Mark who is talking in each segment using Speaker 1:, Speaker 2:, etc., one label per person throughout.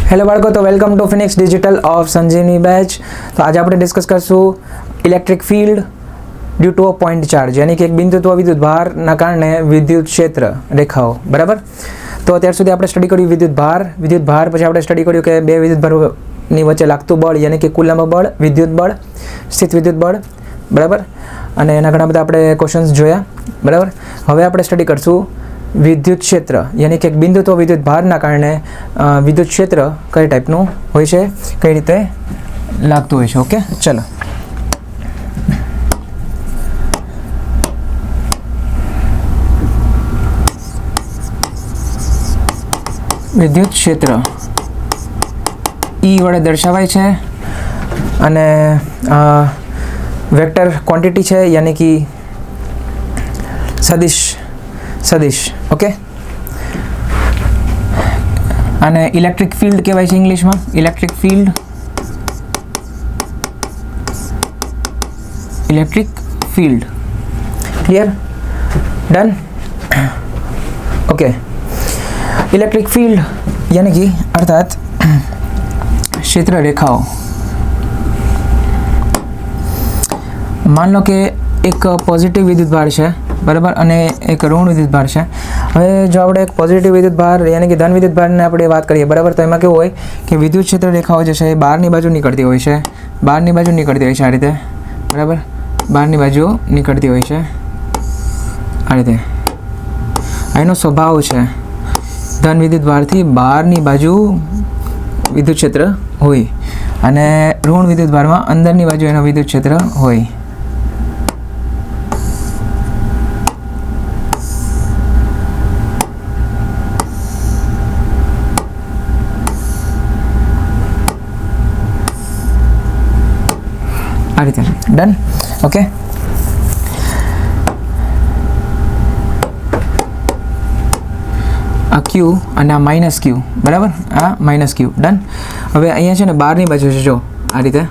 Speaker 1: Hello बाळको, तो welcome to Phoenix digital of Sanjeevani batch. तो आज आप डिस्कस करशू electric field due to a point charge, यानी कि एक बिंदुत्व विद्युत भार कारणे विद्युत क्षेत्र रेखाओ। बराबर। तो अत्यार सुधी आपणे स्टडी कर्युं विद्युत भार पछी आपणे स्टडी कर्युं के बे विद्युत भारोनी वच्चे लागतुं बळ, यानी कि कूलम्ब बळ, विद्युत बळ, स्थित विद्युत बळ। बराबर। अने एना घणा बधा आपणे क्वेश्चन्स जोया। बराबर। हवे आपणे स्टडी करशुं विद्युत क्षेत्र, यानी कि एक बिंदुत्व विद्युत भारना कारणे विद्युत क्षेत्र कई टाइपનું હોય છે, કઈ રીતે લાગતું હોય છે। ओके, चलो। विद्युत क्षेत्र ई वडे दर्शावाय છે અને वेक्टर क्वॉंटिटी છે, यानी कि सदिश। ओके। અને ઇલેક્ટ્રિક ફીલ્ડ કહેવાય છે ઇંગ્લિશમાં, electric field, clear, done. Okay. Electric field यानी कि अर्थात क्षेत्र रेखाओं। मान लो कि एक पॉजिटिव विद्युत भार है, बराबर, अने एक ऋण विद्युत भार है। हवे जो आपणे एक पॉजिटिव विद्युत भार यानी कि धन विद्युत भार ने आपणे बात करिए, बराबर, तो एमां केवुं होय कि विद्युत क्षेत्र रेखाओ जे छे बहारनी बाजू निकळती होय छे, बहारनी बाजू निकळती होय छे आ रीते। बराबर। बहारनी बाजू निकळती होय छे आ रीते। एनो स्वभाव छे धन विद्युत भारथी बहारनी बाजू विद्युत क्षेत्र होय अने ऋण विद्युत भाરમાં अंदरनी बाजू एनो विद्युत क्षेत्र होय। आ रीते। डन। ओके। आ क्यू અને આ માઇનસ ક્યુ, બરાબર, આ માઇનસ ક્યુ। ડન। હવે અહીંયા છે ને બહારની બાજુ છે, જો આ રીતે,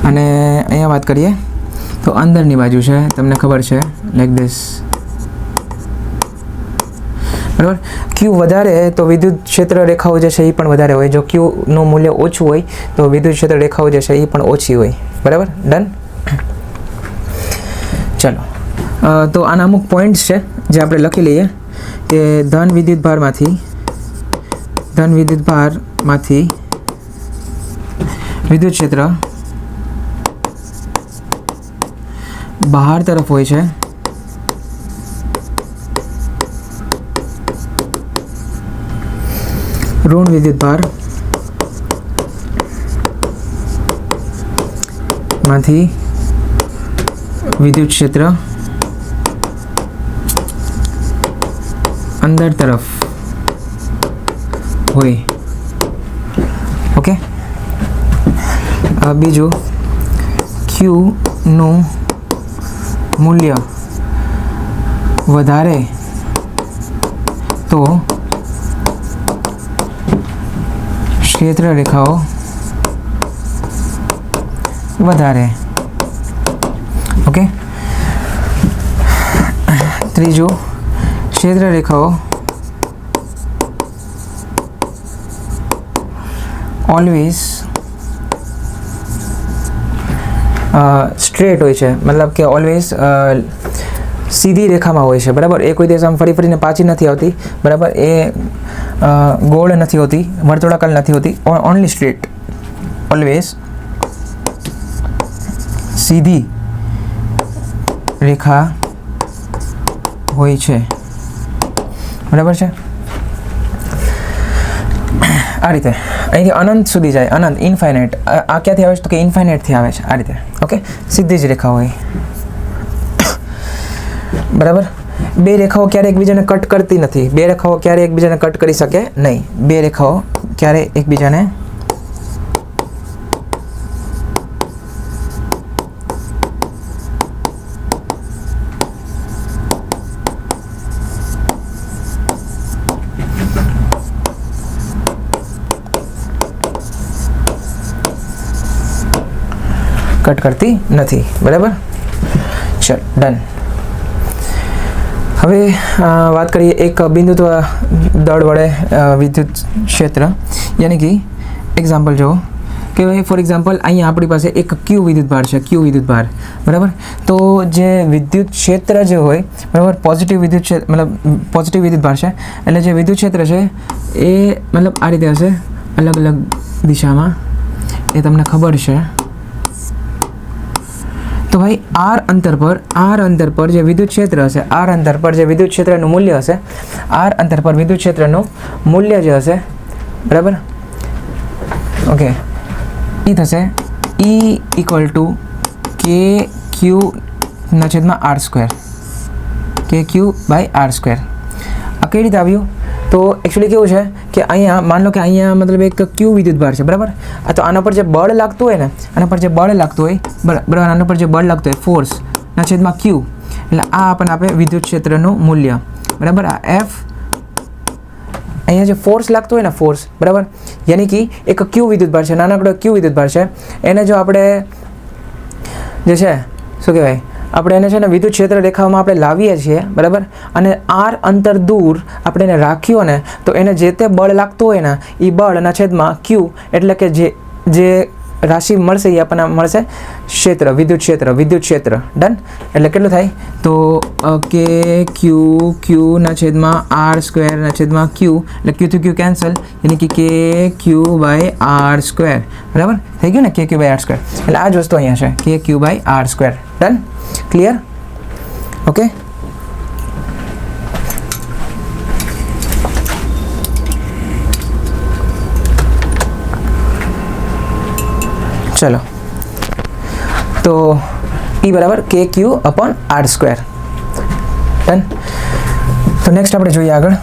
Speaker 1: અને અહીંયા વાત કરીએ તો અંદરની બાજુ છે, તમને ખબર છે, લાઈક ધીસ। બરાબર। ક્યુ વધારે તો વિદ્યુત ક્ષેત્ર રેખાઓ જે છે એ પણ વધારે હોય, જો ક્યુનું મૂલ્ય ઓછું હોય તો વિદ્યુત ક્ષેત્ર રેખાઓ જે છે એ પણ ઓછી હોય। બરાબર। ડન। ચલો, तो आना अमुक पॉइंट्स है जो आपणे लखी लीए कि धन विद्युत भार मांथी विद्युत क्षेत्र बहार तरफ होय छे, ऋण विद्युत भार मांथी विद्युत क्षेत्र अंदर तरफ होय। ओके। बीजू क्यू नु मूल्य वधारे तो क्षेत्र रेखाओ वधारे। ओके। त्रीजू क्षेत्र रेखाओ ऑलवेज स्ट्रेट होय छे, मतलब कि ऑलवेज सीधी रेखा में होय छे। बराबर। ए कोई दिवस आम फरी फरीने पाछी नहीं आती। बराबर। ए गोल नहीं होती, वर्तुळाकार नहीं होती, ओनली स्ट्रेट, ऑलवेज सीधी रेखा होय छे। बराबर है। आ रीते अहीं अनंत सुधी जाए, अनंत, इन्फाइनाइट। आ क्यांथी आवे छे तो कि इन्फाइनाइट थी आवे छे आ रीते। ओके। सीधी ज रेखा होय। बराबर। बे रेखाओ क्यारे एकबीजाने कट करती नथी, बे रेखाओ क्यारे एकबीजाने कट करी शके नहीं, बे रेखाओ क्यारे एकबीजाने कट करती नहीं। बराबर। चल, डन। હવે વાત કરીએ એક બિંદુત્વ દળ વડે વિદ્યુત ક્ષેત્ર, યાની કે એક્ઝામ્પલ જો કે ભાઈ ફોર એક્ઝામ્પલ અહીંયા આપણી પાસે એક ક્યુ વિદ્યુતભાર છે, ક્યુ વિદ્યુતભાર, બરાબર. તો જે વિદ્યુત ક્ષેત્ર જે હોય, બરાબર, પોઝિટિવ વિદ્યુત ક્ષેત્ર મતલબ પોઝિટિવ વિદ્યુતભાર છે, એટલે જે વિદ્યુત ક્ષેત્ર છે એ મતલબ આ રીતે હશે, અલગ અલગ દિશામાં, એ તમને ખબર છે. તો ભાઈ આર અંતર પર જે વિદ્યુત ક્ષેત્ર હશે, આર અંતર પર જે વિદ્યુત ક્ષેત્રનું મૂલ્ય હશે, આર અંતર પર વિદ્યુત ક્ષેત્રનું મૂલ્ય જે હશે, બરાબર, ઓકે, એ થશે E ઇક્વલ ટુ કે ક્યુ ના છેદમાં આર સ્ક્વેર, કે ક્યુ બાય આર સ્ક્વેર. આ કઈ રીતે આવ્યું? તો એકચ્યુઅલી કેવું છે કે અહીંયા માન લો કે અહીંયા મતલબ એક ક્યુ વિદ્યુતભાર છે, બરાબર. તો આના પર જે બળ લાગતું હોય ને, આના પર જે બળ લાગતું હોય, બરાબર, આના પર જે બળ લાગતું હોય ફોર્સના છેદમાં ક્યુ, એટલે આ આપણને આપે વિદ્યુત ક્ષેત્રનું મૂલ્ય, બરાબર. આ એફ, અહીંયા જે ફોર્સ લાગતો હોય ને, ફોર્સ, બરાબર, યાની કે એક ક્યુ વિદ્યુતભાર છે, નાનકડો ક્યુ વિદ્યુતભાર છે, એને જો આપણે જે છે શું કહેવાય, આપણે એને છે ને વિદ્યુત ક્ષેત્ર રેખામાં આપણે લાવીએ છીએ, બરાબર, અને આર અંતર દૂર આપણે એને રાખ્યો ને, તો એને જે તે બળ લાગતું હોય ને, એ બળના છેદમાં ક્યુ, એટલે કે જે રાશિ મળશે એ આપણને મળશે ક્ષેત્ર, વિદ્યુત ક્ષેત્ર. ડન. એટલે કેટલું થાય? તો કે ક્યુના છેદમાં આર સ્ક્વેરના છેદમાં ક્યુ, એટલે ક્યુ ટુ ક્યુ કેન્સલ, એટલે કે ક્યુ બાય આર સ્ક્વેર, બરાબર થઈ ગયું ને, ક્યુ બાય આર સ્ક્વેર. એટલે આ જ વસ્તુ અહીંયા છે, કે Q by R square. Done. Clear? Okay. ચલો, તો E બરાબર કે Q upon R square. Done. તો નેક્સ્ટ આપણે જોઈએ આગળ.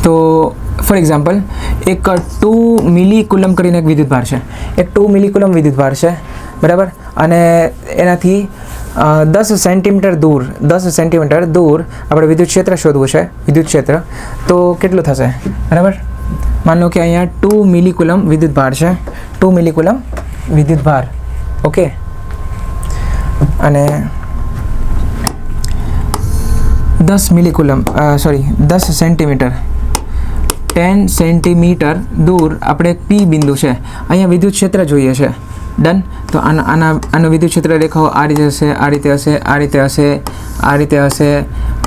Speaker 1: તો ફોર એક્ઝામ્પલ એક 2 મિલીકુલમ કરીને એક વિદ્યુતભાર છે, એક 2 મિલીકુલમ વિદ્યુતભાર છે, બરાબર, અને એનાથી 10 સેન્ટીમીટર દૂર આપણે વિદ્યુત ક્ષેત્ર શોધવું છે, વિદ્યુત ક્ષેત્ર. તો કેટલું થશે, બરાબર? માન લો કે અહીંયા 2 મિલીકુલમ વિદ્યુતભાર છે, 2 મિલીકુલમ વિદ્યુતભાર, ઓકે, અને 10 મિલીકુલમ 10 સેન્ટીમીટર 10 સેન્ટીમીટર દૂર આપણે એક પી બિંદુ છે, અહીંયા વિદ્યુત ક્ષેત્ર જોઈએ છે. ડન. તો આનો વિદ્યુત ક્ષેત્ર રેખાઓ આ રીતે હશે, આ રીતે હશે, આ રીતે હશે, આ રીતે હશે,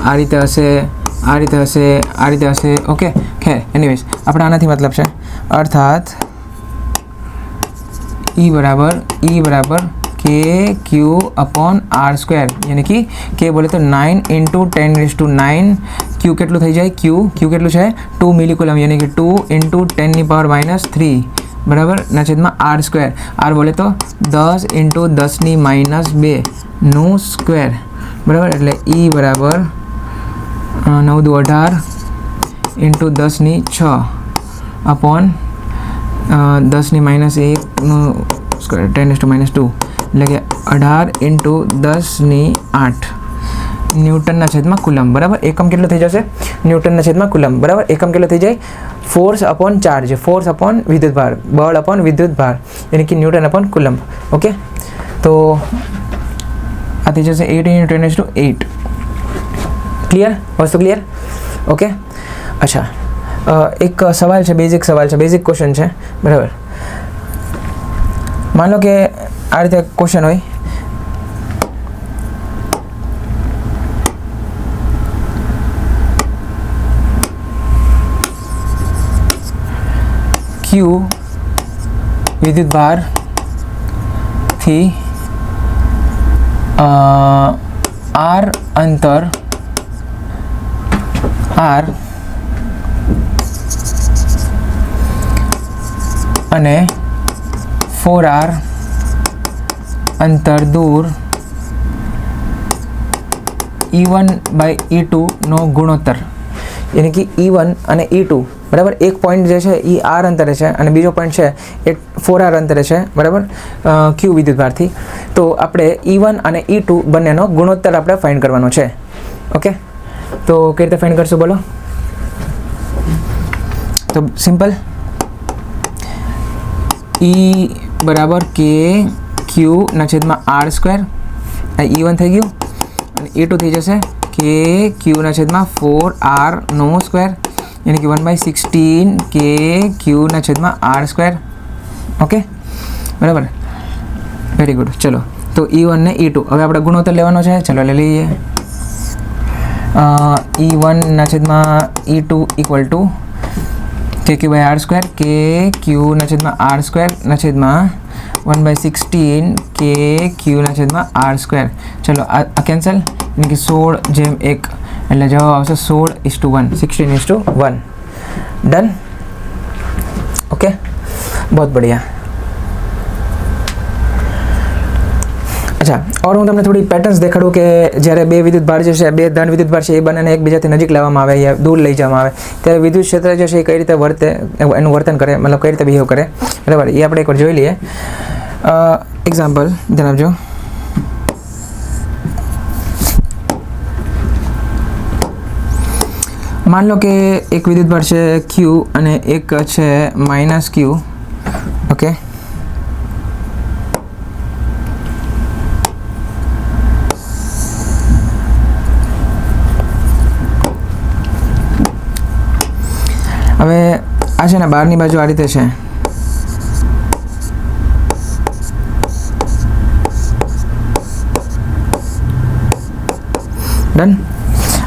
Speaker 1: આ રીતે હશે, આ રીતે હશે, આ રીતે હશે, ઓકે. ખેર એનીવેઝ આપણે આનાથી મતલબ છે, અર્થાત E બરાબર કે ક્યુ अपॉन આર સ્ક્વેર, યાની કે કે બોલે તો 9 × 10⁻⁹ ક્યુ કેટલું થઈ જાય, ક્યુ કેટલું છે 2 મિલીકુલમ, યાની કે 2 × 10⁻³ બરાબર ના છેદમાં આર સ્ક્વેર, આર બોલે તો 10 × 10⁻² નું સ્ક્વેર, બરાબર. એટલે E બરાબર 9 દુ 18 × 10⁻6 अपॉन 10⁻1 નું સ્ક્વેર 10⁻², એટલે કે 18 × 10⁸ ન્યૂટનના છેદમાં કુલમ, બરાબર. એકમ કેટલો થઈ જશે? ન્યૂટનના છેદમાં કુલમ, બરાબર. એકમ કેટલો થઈ જાય? Force upon charge, force upon વિદ્યુતભાર, બળ અપોન વિદ્યુતભાર, યાની કે ન્યૂટન અપોન કુલમ, ઓકે. તો આ થઈ જશે 18 × 10⁸. ક્લિયર? વસ્તુ ક્લિયર? ઓકે. અચ્છા, એક સવાલ છે, બેઝિક ક્વેશ્ચન છે, બરાબર. માનો કે આ રીતે ક્વેશ્ચન હોય, ક્યુ વિદ્યુતભાર થી આર અંતર અને 4R અંતર દૂર E1/E2 નો ગુણોત્તર, યાની કે E1 અને E2, બરાબર. એક પોઈન્ટ જે છે એ આર અંતરે છે અને બીજો પોઈન્ટ છે એ 4R અંતરે છે, બરાબર, ક્યુ વિદ્યુતભારથી. તો આપણે E1 અને E2 બંનેનો ગુણોત્તર આપણે ફાઇન્ડ કરવાનો છે, ઓકે. તો કઈ રીતે ફાઇન્ડ કરશું બોલો? તો સિમ્પલ, E બરાબર કે ક્યુના છેદમાં આર સ્ક્વેર, E1 થઈ ગયું, અને E2 થઈ જશે કે ક્યુના છેદમાં 4R નો સ્ક્વેર, યાની કે 1/16 કે ક્યુના છેદમાં આર સ્ક્વેર. ઓકે, બરાબર, વેરી ગુડ. ચલો, તો E1 ને E2 હવે આપણે ગુણોત્તર લેવાનો છે. ચલો લઈ લઈએ. E1 છેદમાં E2 ઇક્વલ ટુ કે ક્યુ બાય આર સ્ક્વેર, કે ક્યુના છેદમાં આર સ્ક્વેરના છેદમાં 1/16 કે ક્યુના છેદમાં આર સ્ક્વેર. ચલો આ કેન્સલ, એટલે કે 16:1 એટલે જવાબ આવશે 16:1, 16:1. डन. ओके, बहुत बढ़िया. अच्छा, और હું તમને થોડી પેટર્ન્સ દેખાડું કે જ્યારે બે વિદ્યુત ભાર જે છે, બે ધન વિદ્યુત ભાર છે, એ બંનેને એકબીજાથી નજીક લાવવામાં આવે યા દૂર લઈ જવામાં આવે ત્યારે વિદ્યુત ક્ષેત્ર જે છે એ કઈ રીતે વર્તે, એનું વર્તન કરે, મતલબ કઈ રીતે બિહેવ કરે, બરાબર, એ આપણે એકવાર જોઈ લઈએ. એક્ઝામ્પલ ધ્યાન આપજો. मान लो कि एक विद्युत भार है Q અને એક છે -Q. ओके, હવે આ છે ને બહારની બાજુ આ રીતે છે. ડન.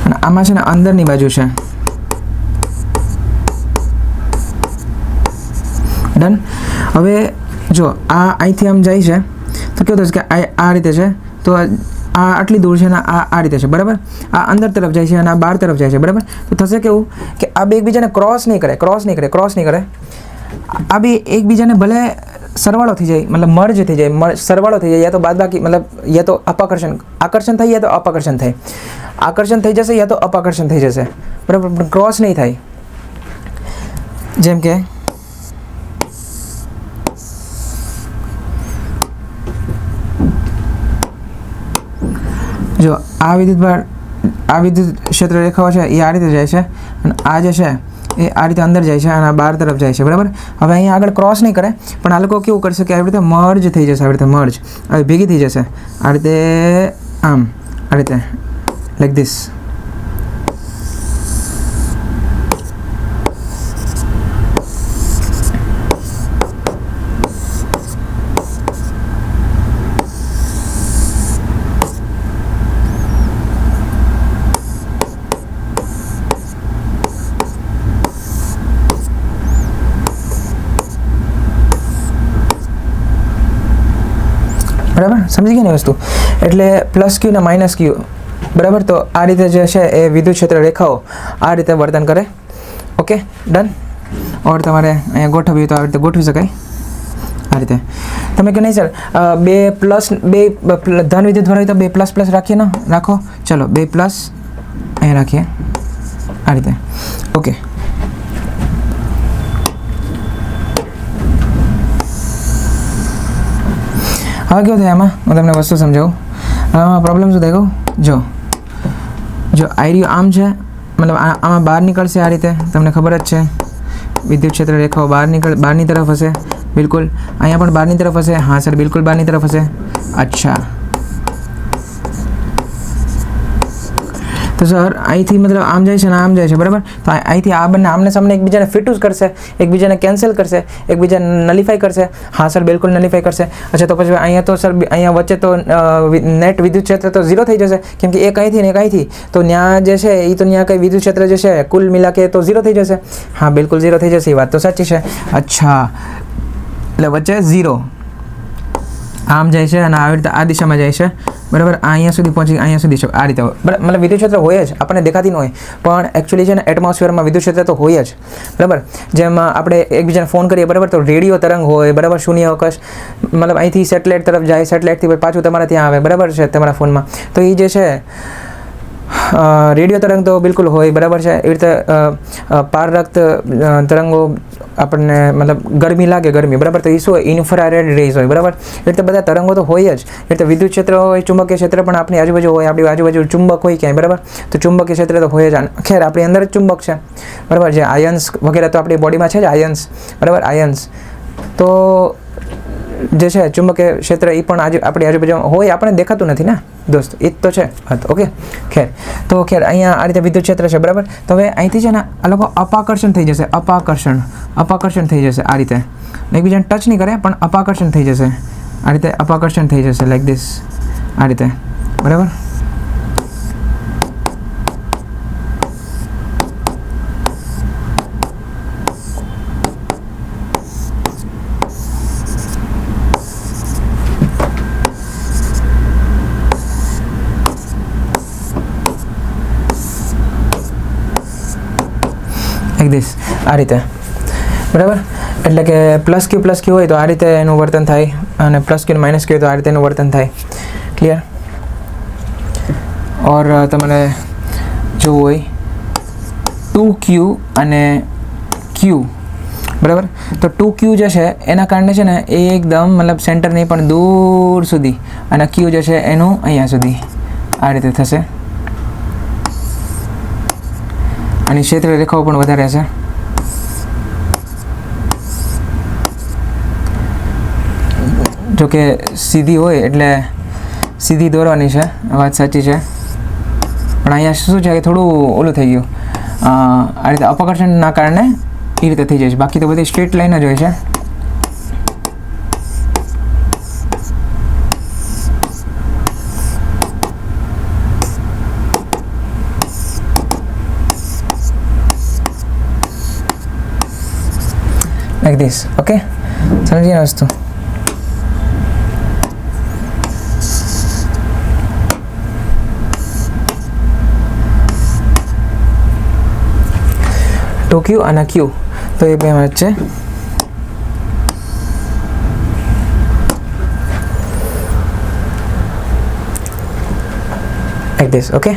Speaker 1: અને આમાં છે ને અંદરની બાજુ છે. ડન. હવે જો આ અહીંથી આમ જાય છે તો કેવું થશે કે આ રીતે છે, તો આ આટલી દૂર છે ને આ રીતે છે, બરાબર. આ અંદર તરફ જાય છે અને આ બહાર તરફ જાય છે, બરાબર. તો થશે કેવું કે આ બે એકબીજાને ક્રોસ નહીં કરે. આ બે એકબીજાને ભલે સરવાળો થઈ જાય, મતલબ મર્જ થઈ જાય, સરવાળો થઈ જાય, યા તો બાદબાકી, મતલબ યા તો આકર્ષણ થાય, યા તો અપાકર્ષણ થાય. આકર્ષણ થઈ જશે યા તો અપાકર્ષણ થઈ જશે, બરાબર, પણ ક્રોસ નહીં થાય. જેમ કે જો આ વિદ્યુત ક્ષેત્ર રેખાઓ છે એ આ રીતે જાય છે, અને આ જે છે એ આ રીતે અંદર જાય છે અને આ બહાર તરફ જાય છે, બરાબર. હવે અહીંયા આગળ ક્રોસ નહીં કરે, પણ આ લોકો કેવું કરશે કે આવી રીતે મર્જ થઈ જશે, આવી રીતે મર્જ, આવી ભેગી થઈ જશે, આ રીતે આમ, આ રીતે લાઈક ધીસ. બરાબર, સમજી ગયા ને વસ્તુ. એટલે +Q ને -Q, બરાબર. તો આ રીતે જે છે એ વિદ્યુત ક્ષેત્ર રેખાઓ આ રીતે વર્તન કરે. Okay, done. ઓર તમારે અહીંયા ગોઠવવી તો આ રીતે ગોઠવી શકાય, આ રીતે. તમે કે નહીં સર બે ધન વિદ્યુત ભાર હોય તો 2++ રાખીએ ને, રાખો. ચલો 2+ અહીંયા રાખીએ, આ રીતે. ઓકે, હવે કેવું થાય આમાં, હું તમને વસ્તુ સમજાવું. આમાં પ્રોબ્લેમ શું થાય કહું. જો આઈરિયો આમ છે, મતલબ આમાં બહાર નીકળશે આ રીતે, તમને ખબર જ છે વિદ્યુત ક્ષેત્ર રેખાઓ બહારની તરફ હશે, બિલકુલ. અહીંયા પણ બહારની તરફ હશે. હા સર, બિલકુલ બહારની તરફ હશે. અચ્છા, તો સર અહીંથી મતલબ આમ જાય છે ને આમ જાય છે, બરાબર. તો અહીંથી આ બંને આમને સામને એકબીજાને ફિટુસ કરશે, એકબીજાને કેન્સલ કરશે, એકબીજાને નલિફાઈ કરશે. હા સર, બિલકુલ નલિફાઈ કરશે. અચ્છા, તો પછી અહીંયા તો સર અહીંયા વચ્ચે તો નેટ વિદ્યુત ક્ષેત્ર તો 0 થઈ જશે, કેમ કે એક અહીંથી ને એક અહીંથી, તો ત્યાં જે છે એ તો ત્યાં કંઈ વિદ્યુત ક્ષેત્ર જે છે કુલ મિલા કે તો 0 થઈ જશે. હા, બિલકુલ 0 થઈ જશે, એ વાત તો સાચી છે. અચ્છા, એટલે વચ્ચે 0 આમ જાય છે અને આવી રીતે આ દિશામાં જાય છે, બરાબર. અહીંયા સુધી પહોંચી અહીંયા સુધી છે, આ રીતે, બરાબર. મતલબ વિદ્યુત ક્ષેત્ર હોય જ, આપણને દેખાતી ન હોય, પણ એકચ્યુઅલી છે ને એટમોસ્ફિયરમાં વિદ્યુત ક્ષેત્ર તો હોય જ, બરાબર. જેમ આપણે એકબીજાને ફોન કરીએ, બરાબર, તો રેડિયો તરંગ હોય, બરાબર, શૂન્ય અવકાશ, મતલબ અહીંથી સેટેલાઇટ તરફ જાય, સેટેલાઇટથી પાછું તમારા ત્યાં આવે, બરાબર છે, તમારા ફોનમાં. તો એ જે છે રેડિયો તરંગ તો બિલકુલ હોય, બરાબર છે. એવી રીતે પારરક્ત તરંગો આપણને મતલબ ગરમી લાગે, ગરમી, બરાબર. તો એ શું હોય, ઇન્ફ્રારેડ રેઝ હોય, બરાબર. એ રીતે બધા તરંગો તો હોય જ. એ રીતે વિદ્યુત ક્ષેત્ર હોય, ચુંબકીય ક્ષેત્ર પણ આપણી આજુબાજુ હોય, આપણી આજુબાજુ ચુંબક હોય ક્યાંય, બરાબર. તો ચુંબકીય ક્ષેત્ર તો હોય જ. ખેર આપણી અંદર જ ચુંબક છે, બરાબર. જે આયન્સ વગેરે તો આપણી બોડીમાં છે જ આયન્સ, બરાબર, આયન્સ. તો જે છે ચુંબકીય ક્ષેત્ર એ પણ આપણી આજુબાજુમાં હોય, આપણને દેખાતું નથી ને દોસ્ત, એ જ તો છે વાત. ઓકે, ખેર તો ખેર અહીંયા આ રીતે વિદ્યુત ક્ષેત્ર છે, બરાબર. તો હવે અહીંથી છે ને આ લોકો અપાકર્ષણ થઈ જશે, અપાકર્ષણ થઈ જશે આ રીતે, એકબીજાને ટચ નહીં કરે પણ અપાકર્ષણ થઈ જશે આ રીતે, અપાકર્ષણ થઈ જશે લાઈક ધીસ આ રીતે, બરાબર. લાઈક ધીસ આ રીતે, બરાબર. એટલે કે પ્લસ ક્યુ હોય તો આ રીતે એનું વર્તન થાય, અને પ્લસ ક્યુ માઇનસ ક્યુ હોય તો આ રીતે એનું વર્તન થાય. ક્લિયર? ઓર તમારે જોવું હોય 2Q અને Q, બરાબર. તો 2Q જે છે એના કારણે છે ને એ એકદમ મતલબ સેન્ટર નહીં પણ દૂર સુધી, અને Q જે છે એનું અહીંયા સુધી આ રીતે થશે. આની ક્ષેત્ર રેખાઓ પણ વધારે હશે. જો કે સીધી હોય એટલે સીધી દોરવાની છે, વાત સાચી છે, પણ અહીંયા શું છે કે થોડું ઓલું થઈ ગયું, આ રીતે અપકર્ષણના કારણે એ રીતે થઈ જાય છે. બાકી તો બધી સ્ટ્રેટ લાઈન જ હોય છે. Like this. ઓકે, સમજીને વસ્તુ. તો Q અને Q તો એ બે વચ્ચે લાઈક ધીસ. ઓકે,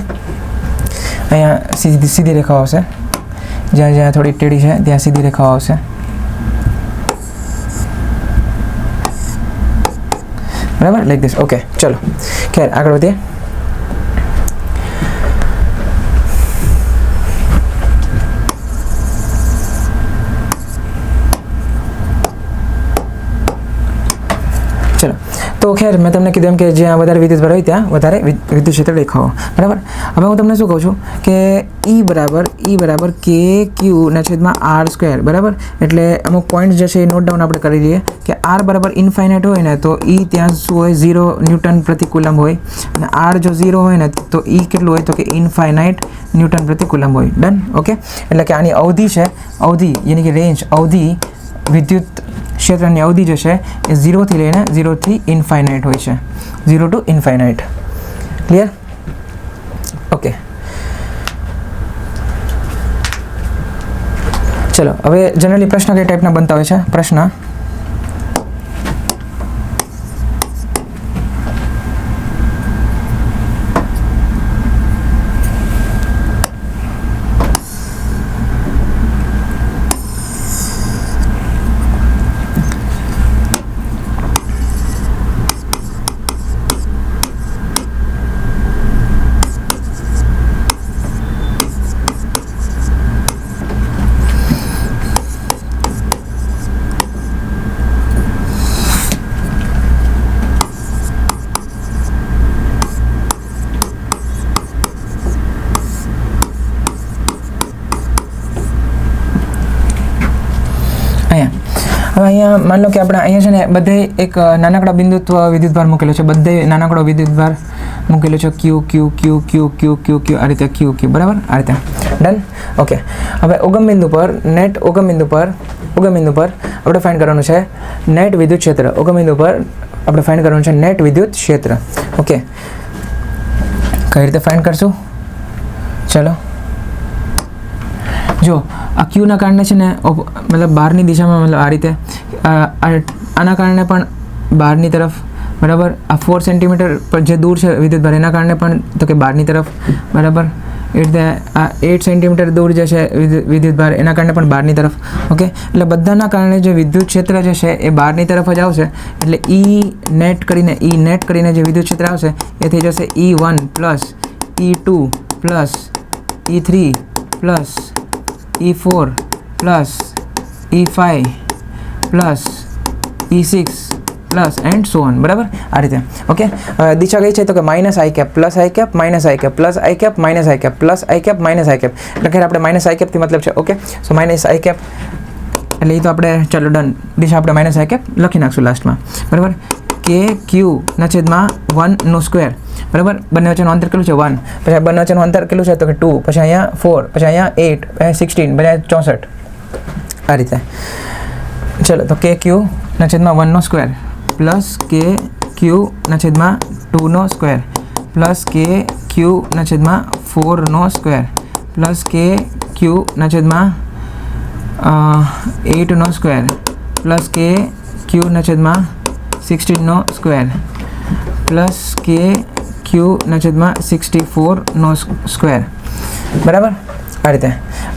Speaker 1: અહીંયા સીધી રેખાઓ આવશે, જ્યાં જ્યાં થોડી ટેડી છે ત્યાં સીધી રેખાઓ આવશે, બરાબર. Like this. ઓકે, ચલો ખેર આગળ વધીએ. ચલો, તો ખેર મેં તમને કીધું એમ કે જ્યાં વધારે વિદ્યુતભાર હોય ત્યાં વધારે વિદ્યુત ક્ષેત્ર દેખાવો, બરાબર. હવે હું તમને શું કહું છું કે E બરાબર KQ/R², બરાબર. એટલે અમુક પોઈન્ટ જે છે એ નોટ ડાઉન આપણે કરી લઈએ કે R બરાબર ઇન્ફાઇનાઇટ હોય ને તો E ત્યાં શું હોય, 0 ન્યૂટન પ્રતિ કુલમ હોય, અને R જો 0 હોય ને તો E કેટલું હોય તો કે ઇન્ફાઇનાઇટ ન્યૂટન પ્રતિ કુલમ હોય. ડન. ઓકે, એટલે કે આની અવધિ છે, અવધિ યાની કે રેન્જ, અવધિ વિદ્યુત ક્ષેત્રની અવધિ જે છે એ 0 થી લઈને 0 થી ઇન્ફાઇનાઇટ હોય છે, 0 ટુ ઇન્ફાઇનાઇટ. ક્લિયર? ઓકે, ચલો હવે જનરલી પ્રશ્ન કઈ ટાઈપના બનતા હોય છે? પ્રશ્ન હવે અહીંયા માન લો કે આપણે અહીંયા છે ને બધે એક નાનકડા બિંદુત્વ વિદ્યુતભાર મૂકેલો છે, બધે નાનકડો વિદ્યુતભાર મૂકેલો છે, Q આ રીતે Q, બરાબર, આ રીતે. ડન. ઓકે, હવે ઉગમ બિંદુ પર આપણે ફાઇન્ડ કરવાનું છે નેટ વિદ્યુત ક્ષેત્ર. ઉગમ બિંદુ પર આપણે ફાઇન્ડ કરવાનું છે નેટ વિદ્યુત ક્ષેત્ર. ઓકે, કઈ રીતે ફાઇન્ડ કરશું? ચલો જો આ ક્યુના કારણે છે ને મતલબ બહારની દિશામાં, મતલબ આ રીતે, આના કારણે પણ બહારની તરફ, બરાબર. આ 4 સેન્ટીમીટર પર જે દૂર છે વિદ્યુતભાર એના કારણે પણ તો કે બહારની તરફ, બરાબર. એ રીતે આ 8 સેન્ટીમીટર દૂર જે છે વિદ્યુતભાર એના કારણે પણ બહારની તરફ. ઓકે, એટલે બધાના કારણે જે વિદ્યુત ક્ષેત્ર જે છે એ બહારની તરફ જ આવશે. એટલે E નેટ કરીને જે વિદ્યુત ક્ષેત્ર આવશે એ થઈ જશે E1 plus E2 plus E3 plus E4 plus E5 plus E6 plus and so on, બરાબર આ રીતે. ઓકે, દિશા કઈ છે તો કે minus I cap plus I cap minus I cap plus I cap minus I cap plus I cap minus I cap, એટલે કે આપણે માઇનસ આઈ કેપથી મતલબ છે. Okay, so minus I cap એટલે એ તો આપણે ચાલો ડન, દિશા આપણે માઇનસ આઈ કેપ લખી નાખશું લાસ્ટમાં, બરાબર. કે ક્યુ ના છેદમાં 1 નો સ્ક્વેર, બરાબર. બંને વચ્ચેનું અંતર કેટલું છે 1, પછી બંને વચ્ચેનું અંતર કેટલું છે તો કે 2, પછી અહીંયા 4, પછી અહીંયા 8, પછી 16, પછી 64 આ રીતે. ચલો તો કે ક્યુ ના છેદમાં 1 નો સ્ક્વેર પ્લસ કે ક્યુ ના છેદમાં 2 નો સ્ક્વેર પ્લસ કે ક્યુ ના છેદમાં 4 નો સ્ક્વેર પ્લસ કે ક્યુ ના છેદમાં 8 નો સ્ક્વેર પ્લસ કે ક્યુ ના છેદમાં 16 નો સ્ક્વેર પ્લસ કે ક્યુ ના છેદમાં 64 નો સ્ક્વેર, બરાબર આ રીતે.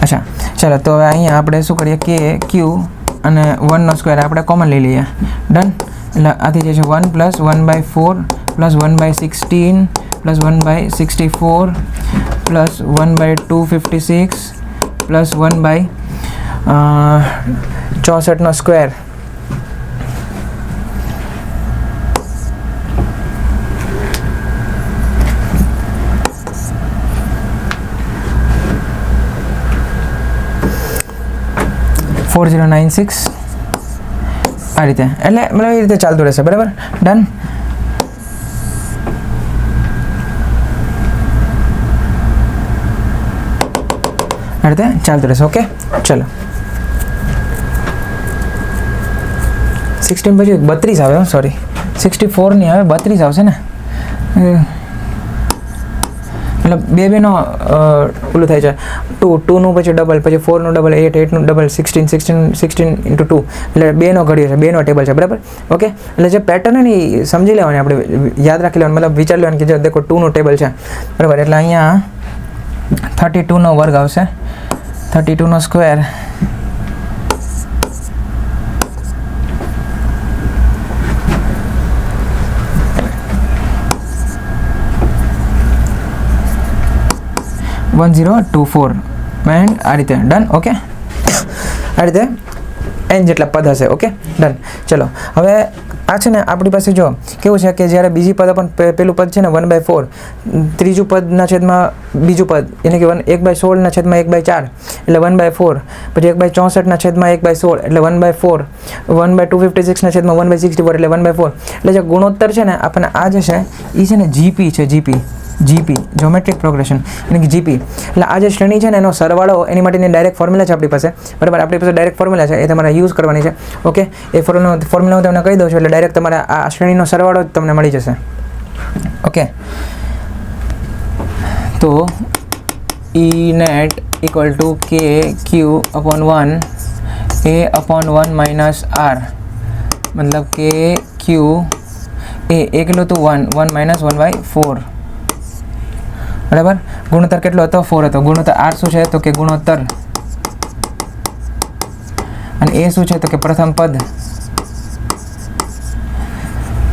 Speaker 1: અચ્છા ચાલો તો હવે અહીંયા આપણે શું કરીએ કે ક્યુ અને 1 નો સ્ક્વેર આપણે કોમન લઈ લઈએ, ડન. એટલે આથી જે છે 1 plus 1/4 plus 1/16 plus 1/64 plus 1/256 plus 1/64 નો સ્ક્વેર $4096 આ રીતે, એટલે મતલબ એ રીતે ચાલતું રહેશે, બરાબર ડન. આ રીતે ચાલતું રહેશે. ઓકે ચલો 16 પછી 32 આવે, સોરી 64 નહીં આવે 32 આવશે ને, મતલબ બેનો ઓલું થાય છે 2 નું પછી ડબલ, પછી 4 નું ડબલ, 8 નું ડબલ, 16 into 2 એટલે બેનો ઘડીઓ છે, બેનો ટેબલ છે, બરાબર. ઓકે, એટલે જે પેટર્ન ને એ સમજી લેવાની, આપણે યાદ રાખી લેવાની, મતલબ વિચારી લેવાની કે જો દેખો 2 નું ટેબલ છે, બરાબર. એટલે અહીંયા 32 નો વર્ગ આવશે, 32 નો સ્ક્વેર $1024 એન્ડ આ રીતે ડન. ઓકે, આ રીતે એન જેટલા પદ હશે. Okay done. ચલો હવે આ છે ને આપણી પાસે જો કેવું છે કે જ્યારે બીજી પદ પણ પેલું પદ છે ને 1/4, ત્રીજું પદના છેદમાં બીજું પદ એટલે કે 1/16 ના છેદમાં 1/4 એટલે 1/4, પછી 1/64 ના છેદમાં 1/16 એટલે 1/4, 1/256 ના છેદમાં 1/64 એટલે 1/4. એટલે જે ગુણોત્તર છે ને આપણને આ જે છે એ છે ને જીપી છે, જીપી જ્યોમેટ્રિક પ્રોગ્રેશન એટલે કે જીપી. એટલે આ જે શ્રેણી છે ને એનો સરવાળો એની માટેની ડાયરેક્ટ ફોર્મ્યુલા છે આપણી પાસે, બરાબર. આપણી પાસે ડાયરેક્ટ ફોર્મ્યુલા છે, એ તમારે યુઝ કરવાની છે. ઓકે, એ ફોર્મ્યુલા હું તમને કહી દઉં છું, એટલે ડાયરેક્ટ તમારા આ શ્રેણીનો સરવાળો જ તમને મળી જશે. ઓકે, તો E net equal to KQ upon 1 A upon 1 minus R, मतलब KQ A કેટલું હતું 1 minus 1/4, બરાબર. ગુણોત્તર કેટલો હતો 4 હતો. ગુણોત્તર R શું છે તો કે ગુણોત્તર, અને એ શું છે તો કે પ્રથમ પદ,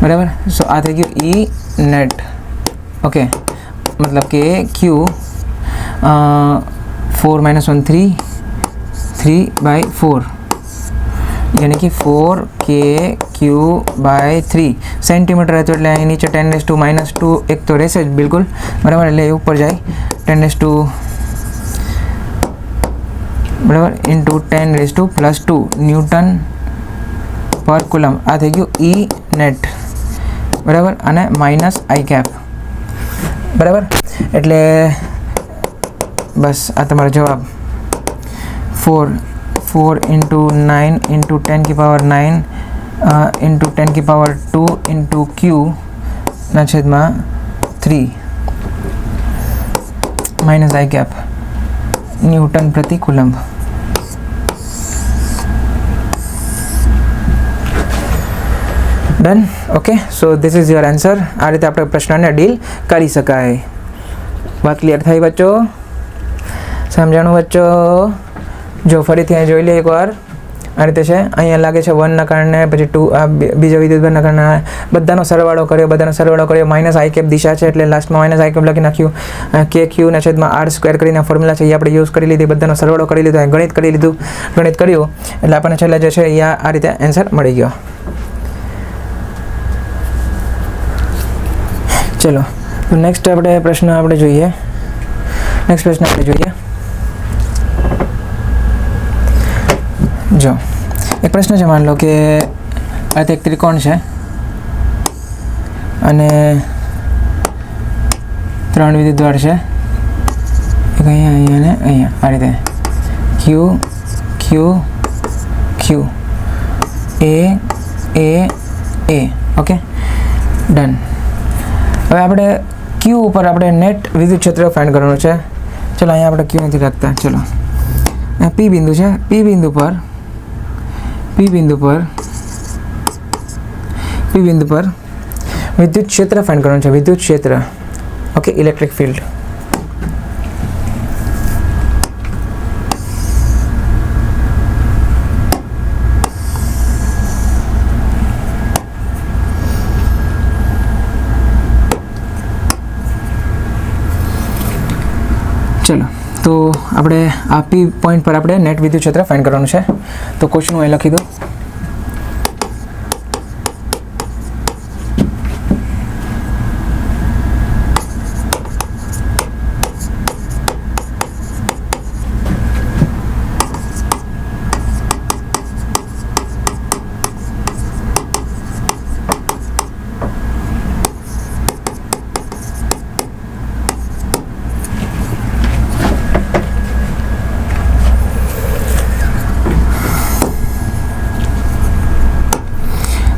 Speaker 1: બરાબર. સો આ થઈ ગયું E net. ઓકે, मतलब કે Q 4 minus 1 3/4 यानी कि 4KQ/3 સેન્ટીમીટર હતું, એટલે અહીં નીચે 10⁻² એક તો રહેશે જ બિલકુલ, બરાબર. એટલે એ ઉપર જાય 10⁻, બરાબર, ઇન્ટુ 10⁻², ન્યૂટન પર કુલમ. આ થઈ ગયું E net, બરાબર, અને માઇનસ આઈ કેપ, બરાબર. એટલે બસ આ તમારો જવાબ 4 into 9 into 10⁻9 into 10⁻2 into Q ના છેદમાં 3 માઇનસ આઈ કેપ ન્યૂટન પ્રતિ coulomb. Done. Okay, so this is your answer. આ રીતે આપણે પ્રશ્નને ડીલ કરી શકાય. વાત ક્લિયર થઈ બચ્ચો? સમજાણું બચ્ચો? જો ફરીથી અહીં જોઈ લઈએ એકવાર. આ રીતે છે, અહીંયા લાગે છે 1 ના કારણે, પછી 2 આ બીજા વિદ્યુતભારના કારણે બધાનો સરવાળો કર્યો, માઇનસ આઈ કેપ દિશા છે એટલે લાસ્ટમાં માઇનસ આઈ કેપ લખી નાખ્યું. કે ક્યુ ના છેદમાં R² કરીને ફોર્મ્યુલા છે એ આપણે યુઝ કરી લીધી, બધાનો સરવાળો કરી લીધો, ગણિત કર્યું એટલે આપણને છેલ્લે જે છે એ આ રીતે આન્સર મળી ગયો. ચલો તો નેક્સ્ટ આપણે પ્રશ્ન આપણે જોઈએ. નેક્સ્ટ પ્રશ્ન આપણે જોઈએ. જો એક પ્રશ્ન છે, માન લો કે આ એક ત્રિકોણ છે અને 3 વિદ્યુતદ્વાર છે, એક અહીંયા અને અહીંયા, આ રીતે ક્યુ ક્યુ ક્યુ એ ઓકે ડન. હવે આપણે ક્યુ ઉપર આપણે નેટ વિદ્યુત ક્ષેત્ર ફાઇન્ડ કરવાનું છે. ચલો અહીંયા આપણે ક્યુ નથી રાખતા. ચલો પી બિંદુ છે, પી બિંદુ પર વિદ્યુત ક્ષેત્ર ફાઇન્ડ કરવાનું છે. વિદ્યુત ક્ષેત્ર ઓકે, ઇલેક્ટ્રિક ફિલ્ડ. ચલો તો આપણે આ પી પોઈન્ટ પર આપણે નેટ વિદ્યુત ક્ષેત્ર ફાઇન્ડ કરવાનું છે. તો ક્વેશ્ચન હું અહીં લખી દઉં.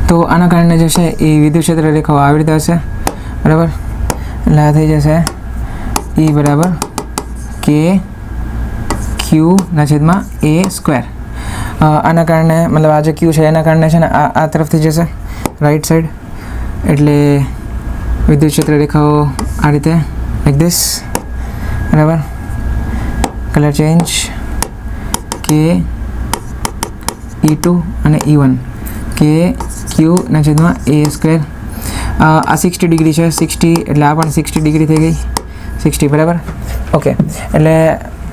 Speaker 1: તો આના કારણે જે છે એ વિદ્યુત ક્ષેત્ર રેખાઓ આવી રીતે હશે, બરાબર. એટલે આ થઈ જશે E બરાબર કે ક્યુના છેદમાં એ સ્ક્વેર. આના કારણે મતલબ આ જે ક્યુ છે એના કારણે છે ને આ તરફથી જશે રાઈટ સાઈડ, એટલે વિદ્યુત ક્ષેત્ર રેખાઓ આ રીતે લાઈક ધીસ, બરાબર. કલર ચેન્જ કે E2 અને E1 કે ક્યુના છેદમાં એ સ્ક્વેર. આ 60 ડિગ્રી છે, 60 એટલે આ પણ 60 ડિગ્રી થઈ ગઈ, 60 બરાબર. ઓકે, એટલે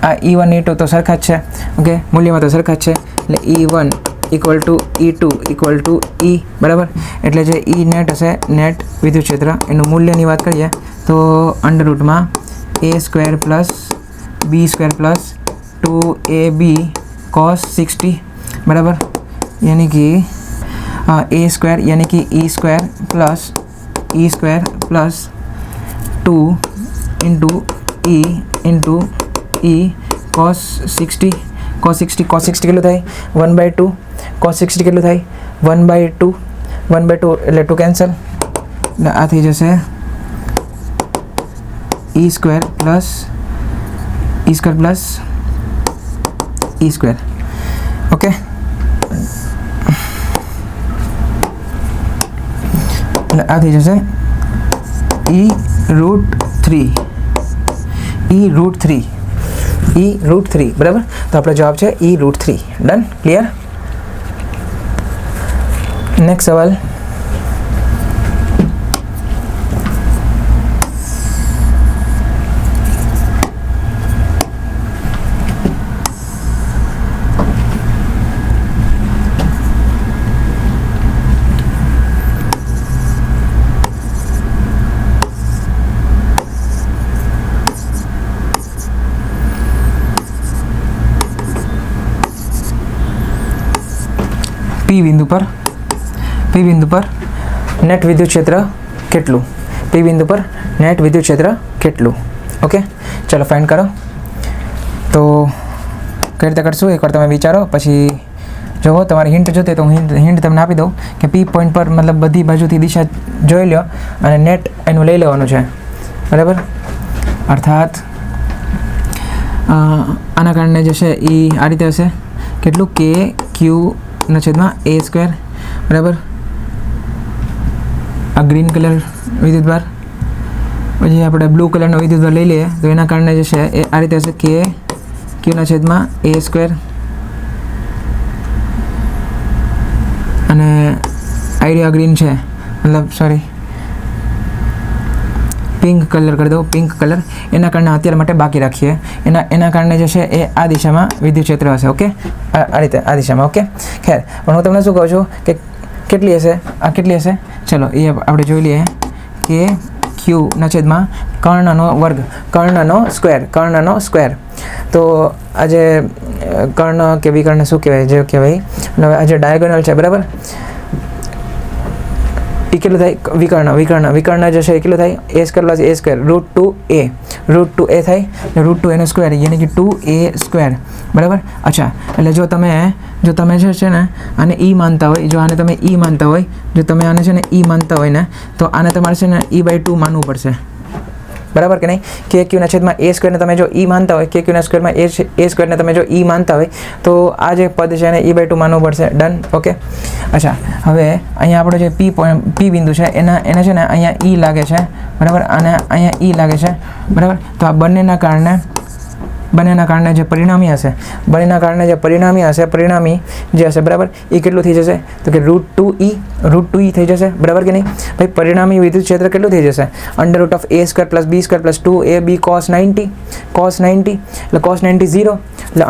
Speaker 1: આ E1 E2 તો સરખા જ છે, ઓકે, મૂલ્યમાં તો સરખા જ છે. એટલે E1 equal to E2 equal to E બરાબર. એટલે જે E નેટ હશે, નેટ વિદ્યુત ક્ષેત્ર, એનું મૂલ્યની વાત કરીએ તો અંડરરૂટમાં એ સ્ક્વેર પ્લસ બી સ્ક્વેર પ્લસ 2AB cos 60 બરાબર. यानी कि ए स्क्वायर यानी कि ई स्क्वायर प्लस 2 इंटू ई cos 60 કેટલું થાય 1/2 cos 60 કેટલું થાય 1/2 એટલે 2 કેન્સલ, એટલે આ થઈ જશે e square plus e square. Okay, એટલે આ થઈ જશે e√3 બરાબર. તો આપણો જવાબ છે e√3. Done, clear. નેક્સ્ટ સવાલ. પી બિંદુ પર નેટ વિદ્યુત ક્ષેત્ર કેટલું? પી બિંદુ પર નેટ વિદ્યુત ક્ષેત્ર કેટલું? ઓકે, ચલો ફાઇન્ડ કરો. તો કઈ રીતે કરશું એકવાર તમે વિચારો, પછી જુઓ. તમારી હિન્ટ જોતે તો હું હિન્ટ તમને આપી દઉં કે પી પોઈન્ટ પર મતલબ બધી બાજુથી દિશા જોઈ લો અને નેટ એનું લઈ લેવાનું છે, બરાબર. અર્થાત આના કારણે જે છે એ આ રીતે હશે, કેટલું કે ક્યુના છેદમાં એ સ્ક્વેર બરાબર. આ ગ્રીન કલર વિદ્યુતભાર, પછી આપણે બ્લુ કલરનો વિદ્યુતભાર લઈ લઈએ તો એના કારણે જે છે એ આ રીતે હશે કે ક્યુના છેદમાં એ સ્ક્વેર. અને આઈડિયા ગ્રીન છે, મતલબ સોરી પિંક કલર કરી દો, પિંક કલર. એના કારણે અત્યારે માટે બાકી રાખીએ. એના કારણે જે છે એ આ દિશામાં વિદ્યુત ક્ષેત્ર હશે. ઓકે, આ રીતે આ દિશામાં. ઓકે, ખેર પણ હું તમને શું કહું છું કે કેટલી હશે, આ કેટલી હશે? ચલો એ આપણે જોઈ લઈએ કે ક્યુના છેદમાં કર્ણનો વર્ગ, કર્ણનો સ્ક્વેર. તો આજે કર્ણ કે વિકર્ણ શું કહેવાય, જે કહેવાય હવે આજે ડાયગોનલ છે બરાબર. એ કેટલું થાય વિકર્ણ જે છે એ કેટલું થાય a square plus a square root two a થાય એટલે રૂટ ટુ એનો સ્ક્વેર યાની કે 2a સ્ક્વેર બરાબર. અચ્છા એટલે જો તમે જે છે ને આને e માનતા હોય, જો આને તમે e માનતા હોય, જો તમે આને છે ને e માનતા હોય ને તો આને તમારે છે ને e/2 માનવું પડશે બરાબર કે નહીં. કે ક્યુના છેદમાં a સ્ક્વેરને તમે જો e માનતા હોય, કે ક્યુના સ્ક્વેરમાં a સ્ક્વેરને તમે જો e માનતા હોય તો આ જે પદ છે એને e/2 માનવું પડશે. ડન. ઓકે. અચ્છા હવે અહીંયા આપણો જે p બિંદુ છે એને છે ને અહીંયા e લાગે છે બરાબર, અને અહીંયા e લાગે છે બરાબર. તો આ બંનેના કારણે જે પરિણામી હશે, પરિણામી જે હશે બરાબર એ કેટલું થઈ જશે તો કે રૂટ ટુ ઈ થઈ જશે બરાબર કે નહીં ભાઈ. પરિણામી વિદ્યુત ક્ષેત્ર કેટલું થઈ જશે √a² + b² + 2ab cos 90 એટલે cos 90 0 એટલે √a²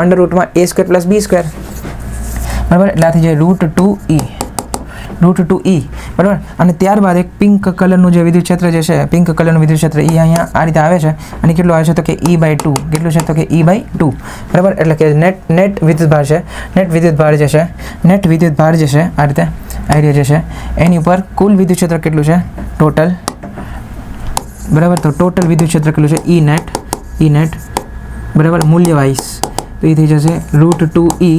Speaker 1: + b² બરાબર. એટલે આ થઈ જાય √2e બરાબર. અને ત્યારબાદ એક પિંક કલરનું જે વિદ્યુત ક્ષેત્ર જે છે, પિંક કલરનું વિદ્યુત ક્ષેત્ર એ અહીંયા આ રીતે આવે છે અને કેટલું આવે છે તો કે e/2. કેટલું છે તો કે e/2 બરાબર. એટલે કે નેટ વિદ્યુતભાર છે, નેટ વિદ્યુતભાર જે છે આ રીતે આઈડિયા જે છે એની ઉપર કુલ વિદ્યુત ક્ષેત્ર કેટલું છે ટોટલ બરાબર. તો ટોટલ વિદ્યુત ક્ષેત્ર કેટલું છે e નેટ બરાબર મૂલ્ય વાઇઝ તો એ થઈ જશે √2e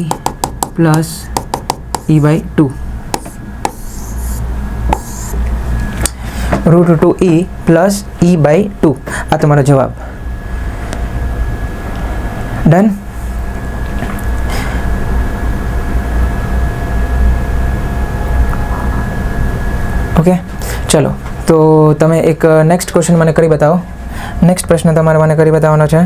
Speaker 1: plus e/2 √2e plus e/2 આ તમારો જવાબ. ડન. ઓકે ચલો તો તમે એક નેક્સ્ટ ક્વેશ્ચન મને કરી બતાવો. નેક્સ્ટ પ્રશ્ન તમારે મને કરી બતાવવાનો છે.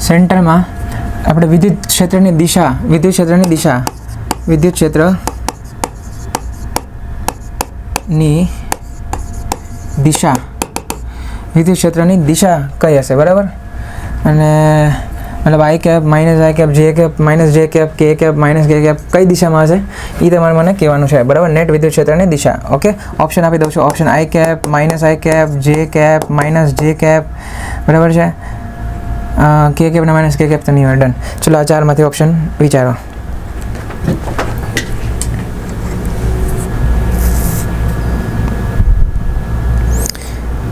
Speaker 1: સેન્ટરમાં આપણે વિદ્યુત ક્ષેત્રની દિશા વિદ્યુત ક્ષેત્રની દિશા કઈ હશે બરાબર. અને મતલબ i cap minus i cap j cap minus j cap k cap minus k cap કઈ દિશામાં હશે એ તમારે મને કહેવાનું છે બરાબર. નેટ વિદ્યુત ક્ષેત્રની દિશા. ઓકે ઓપ્શન આપી દઉં છું. Option i cap minus i cap j cap minus j cap બરાબર છે. કે કેપ ને માઇનસ કે કેપ તો નહીં હોય. ડન. ચલો આ ચારમાંથી ઓપ્શન વિચારો.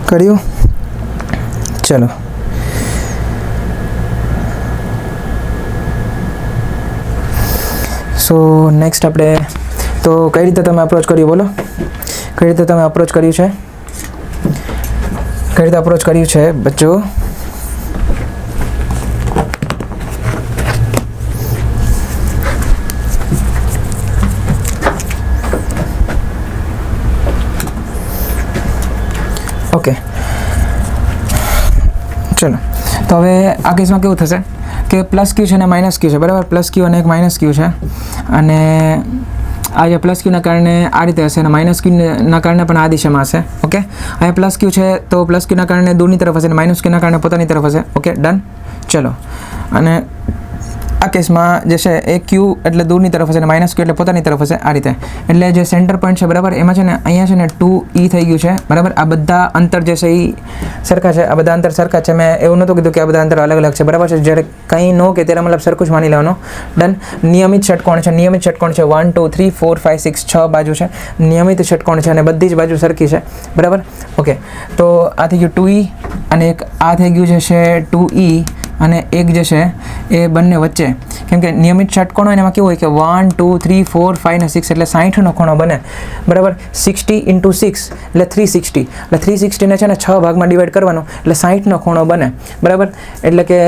Speaker 1: કર્યું. ચલો સો નેક્સ્ટ આપણે તો કઈ રીતે તમે અપ્રોચ કર્યું બોલો. કઈ રીતે તમે અપ્રોચ કર્યું છે બચ્ચો. ઓકે ચલો તો હવે આ કેસમાં કેવું થશે કે પ્લસ ક્યુ છે અને માઇનસ ક્યુ છે બરાબર. પ્લસ ક્યુ અને એક માઇનસ ક્યુ છે અને આ જે પ્લસ ક્યુના કારણે આ રીતે હશે અને માઇનસ ક્યુના કારણે પણ આ દિશામાં હશે. ઓકે અહીંયા પ્લસ ક્યુ છે તો પ્લસ ક્યુના કારણે દૂરની તરફ હશે અને માઇનસ ક્યુના કારણે પોતાની તરફ હશે. Okay done. ચલો અને આ કેસમાં જે છે એ ક્યુ એટલે દૂરની તરફ હશે અને માઇનસ ક્યુ એટલે પોતાની તરફ હશે આ રીતે. એટલે જે સેન્ટર પોઈન્ટ છે બરાબર એમાં છે ને અહીંયા છે ને 2e થઈ ગયું છે બરાબર. આ બધા અંતર જે છે એ સરખા છે, આ બધા અંતર સરખા છે. મેં એવું નહોતું કીધું કે આ બધા અંતર અલગ અલગ છે બરાબર છે. જ્યારે કંઈ ન કે ત્યારે મતલબ સરખું જ માની લેવાનું. ડન. નિયમિત ષટકોણ છે, 1 2 3 4 5 6 6 બાજુ છે. નિયમિત ષટકોણ છે અને બધી જ બાજુ સરખી છે બરાબર. ઓકે તો આ થઈ ગયું 2e અને એક આ થઈ ગયું છે 2e અને 1 જે છે એ બંને વચ્ચે, કેમ કે નિયમિત ષટકોણ હોય ને એમાં કેવું હોય કે 1 2 3 4 5 અને 6 એટલે 60નો ખૂણો બને, બરાબર. 60 × 6 એટલે 360, એટલે 360 ને છે ને 6 ભાગમાં ડિવાઈડ કરવાનું એટલે 60નો ખૂણો બને, બરાબર. એટલે કે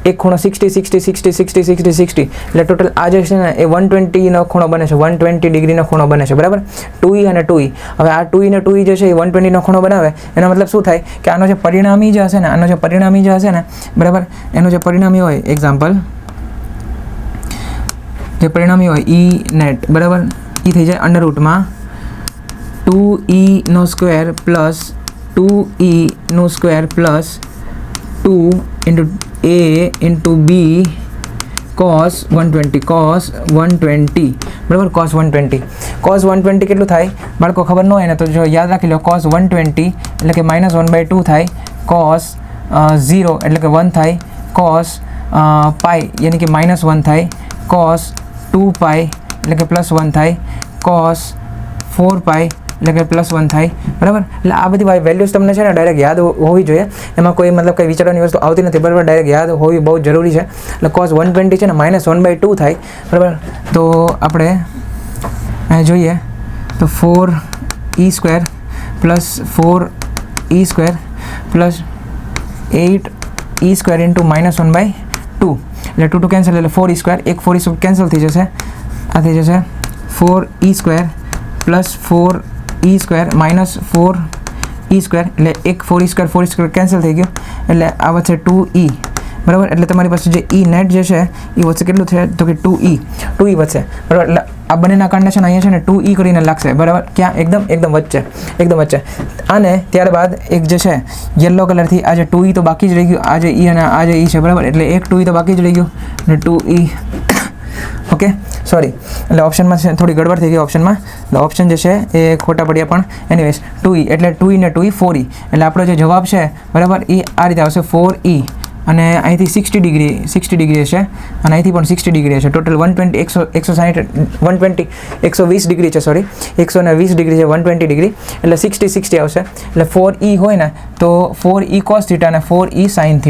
Speaker 1: એક ખૂણો 60 60 60 60 60 60 એટલે ટોટલ આ જે છે ને એ 120નો ખૂણો બને છે, 120 ડિગ્રીનો ખૂણો બને છે, બરાબર. 2e અને 2e, હવે આ 2e ને 2e જે છે એ 120નો ખૂણો બનાવે, એનો મતલબ શું થાય કે આનો જે પરિણામી જે હશે ને, આનો જે પરિણામી જે હશે ને, બરાબર, એનો જે પરિણામી હોય, એક્ઝામ્પલ જે પરિણામી હોય e નેટ, બરાબર, એ થઈ જાય અંડરરૂટમાં 2e નો સ્ક્વેર પ્લસ 2e નો square plus 2 × a × b cos 120, cos 120, બરાબર. cos 120 કેટલું થાય બાળકો? ખબર ન હોય ને તો જો યાદ રાખી લો. cos 120 એટલે કે -1/2 થાય, cos 0 એટલે કે 1 થાય, cos પાઈ યાની કે -1 થાય, cos 2π એટલે કે +1 થાય, cos 4π એટલે કે +1 થાય, બરાબર. એટલે આ બધી વેલ્યુઝ તમને છે ને ડાયરેક્ટ યાદ હોવી જોઈએ, એમાં કોઈ મતલબ કંઈ વિચારવાની વસ્તુ આવતી નથી, બરાબર. ડાયરેક્ટ યાદ હોવી બહુ જરૂરી છે. એટલે cos 120 છે ને -1/2 થાય, બરાબર. તો આપણે અહીં જોઈએ તો 4e² plus 4e² plus 8e² × -1/2 એટલે 2 કેન્સલ, એટલે 4e², એક 4e² કેન્સલ થઈ જશે, આ થઈ જશે 4e² પ્લસ 4e² -4e² એટલે એક 4e² કેન્સલ થઈ ગયું, એટલે આ વધશે 2e, બરાબર. એટલે તમારી પાસે જે e નેટ જે છે એ વધશે કેટલું છે તો કે 2e વધશે, બરાબર. એટલે આ બંનેના કારણે છે ને અહીંયા છે ને 2e કરીને લાગશે, બરાબર. ક્યાં? એકદમ વચ્ચે. અને ત્યારબાદ એક જે છે યલો કલરથી આ જે 2e તો બાકી જ રહી ગયું, આ જે e અને આ જે e છે, બરાબર. એટલે એક 2e તો બાકી જ રહી ગયું અને 2e, ઓકે, સોરી. એટલે ઓપ્શનમાં થોડી ગડબડ થઈ ગઈ ઓપ્શનમાં, એટલે ઓપ્શન જે છે એ ખોટા પડ્યા, પણ એનીવેઝ 2e એટલે 2e ને 2e 4e, એટલે આપણો જે જવાબ છે, બરાબર, એ આ રીતે આવશે 4e, અને અહીંથી 60 ડિગ્રી હશે અને અહીંથી પણ 60 ડિગ્રી હશે. ટોટલ 120 ડિગ્રી છે, સોરી, 120 ડિગ્રી છે, 120 ડિગ્રી એટલે 60 આવશે. એટલે 4e હોય ને તો 4e cos θ અને 4e sin θ,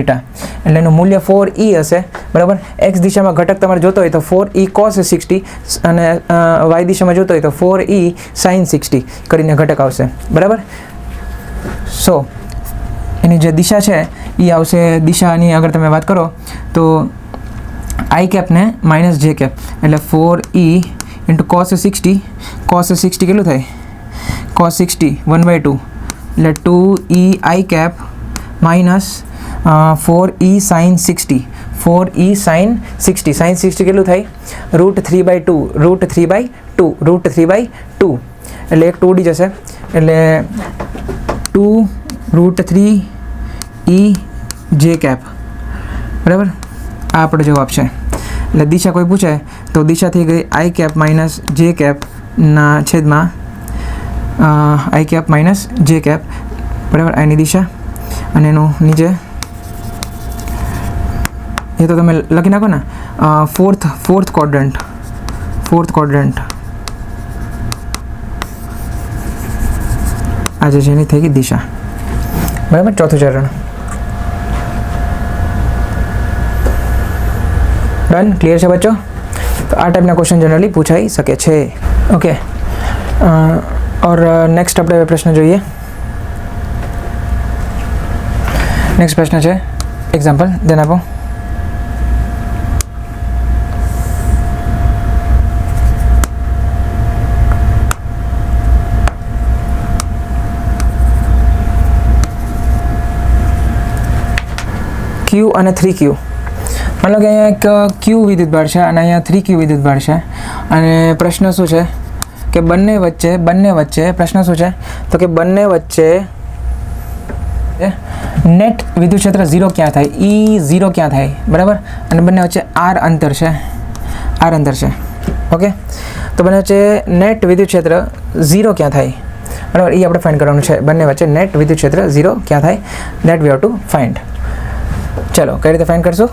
Speaker 1: એટલે એનું મૂલ્ય 4e હશે, બરાબર. x દિશામાં ઘટક તમારે જોતો હોય તો 4e cos 60 અને y દિશામાં જોતો હોય તો 4e sin 60 કરીને ઘટક આવશે, બરાબર. સો એની જે દિશા છે એ આવશે, દિશાની અગર તમે વાત કરો તો i ને -j, એટલે 4e × cos 60 કેટલું થાય? cos 60 1/2 એટલે 2e i minus 4e sin 60, 4e sin 60 કેટલું થાય? √3/2 એટલે એક 2d જશે, એટલે 2√3e j, બરાબર. આ આપણો જવાબ છે. એટલે દિશા કોઈ પૂછે તો દિશા થઈ ગઈ i - j ના છેદમાં i - j, બરાબર. આની દિશા અને એનું નીચે એ તો તમે લખી નાખો ને, ફોર્થ ક્વોડ્રન્ટ આ જે છે એની થઈ ગઈ દિશા, બરાબર. ચોથું ચરણ ડન, ક્લિયર છે બચ્ચો? તો આ ટાઈપના ક્વેશ્ચન જનરલી પૂછાઈ શકે છે, ઓકે. और नेक्स्ट આપણે પ્રશ્ન જોઈએ. નેક્સ્ટ પ્રશ્ન છે એક્ઝામ્પલ, ધ્યાન આપો. Q અને 3Q, માનો કે અહીંયા એક Q વિદ્યુતભાર છે અને અહીંયા 3Q વિદ્યુતભાર છે, અને પ્રશ્ન શું છે કે બંને વચ્ચે પ્રશ્ન શું છે તો કે બંને વચ્ચે નેટ વિદ્યુત ક્ષેત્ર 0 ક્યાં થાય? E0 ક્યાં થાય? બરાબર. અને બંને વચ્ચે R અંતર છે, ઓકે. તો બંને વચ્ચે નેટ વિદ્યુત ક્ષેત્ર 0 ક્યાં થાય? બરાબર, એ આપણે ફાઇન્ડ કરવાનું છે. બંને વચ્ચે નેટ વિદ્યુત ક્ષેત્ર 0 ક્યાં થાય? That we have to find. ચલો, કઈ રીતે ફાઇન્ડ કરશું?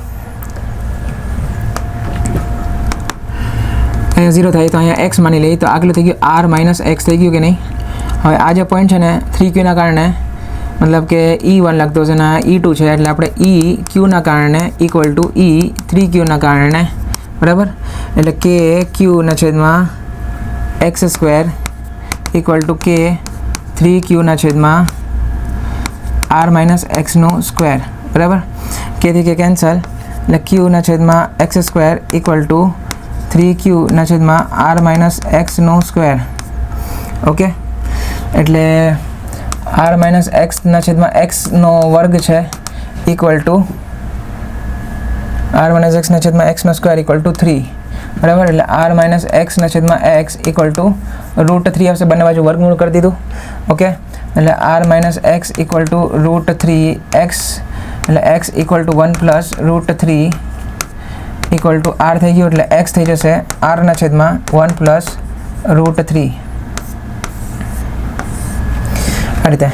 Speaker 1: અહીંયા 0 થાય તો અહીંયા x માની લઈએ, તો આગળ થઈ ગયું R - x થઈ ગયું કે નહીં? હવે આ જે પોઈન્ટ છે ને 3Q ના કારણે मतलब કે E1 લખતો છે ને આ E2 છે એટલે આપણે EQ ના કારણે ઇક્વલ ટુ E3Q ના કારણે બરાબર એટલે કે Q ના છેદમાં x સ્ક્વેર ઇક્વલ ટુ કે 3Q ના છેદમાં r માઇનસ એક્સનો સ્ક્વેર બરાબર કેથી કે કેન્સલ એટલે Q ના છેદમાં x square equal to 3Q ના છેદમાં r માઇનસ એક્સનો સ્ક્વેર ઓકે એટલે r માઇનસ એક્સ ના છેદમાં એક્સનો વર્ગ છે equal to r minus x ના છેદમાં એક્સનો સ્ક્વેર ઇક્વલ ટુ 3 બરાબર એટલે r માઇનસ એક્સ ના છેદમાં એક્સ ઇક્વલ ટુ √3 આવશે બંને બાજુ વર્ગમૂળ કરી દીધું ઓકે એટલે r minus x equal to √3 x એટલે x equal to 1 plus √3 equal to r થઈ ગયું એટલે x થઈ જશે r ના છેદમાં 1 પ્લસ √3 આ રીતે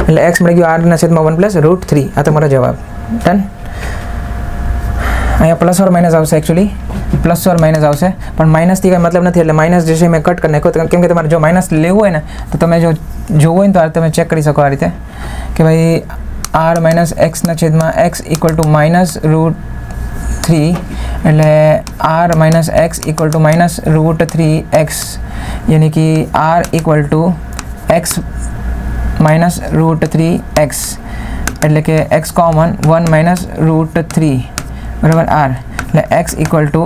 Speaker 1: એટલે x મળી ગયું r ના છેદમાં 1 પ્લસ √3 આ તમારો જવાબ ડન અહીંયા પ્લસ ઓર માઇનસ આવશે એકચ્યુઅલી પ્લસ ઓર માઇનસ આવશે પણ માઇનસથી કંઈ મતલબ નથી એટલે માઇનસ જે છે મેં કટ કરી નાખ્યો કેમ કે તમારે જો માઇનસ લેવું હોય ને તો તમે જો જોવું હોય ને તો આ તમે ચેક કરી શકો આ રીતે કે ભાઈ r માઇનસ એક્સના છેદમાં x ઇક્વલ ટુ માઇનસ √3 એટલે r minus x equal to minus √3x यानी कि r equal to x minus √3x એટલે કે x કોમન 1 માઇનસ √3 બરાબર r એટલે x ઇક્વલ ટુ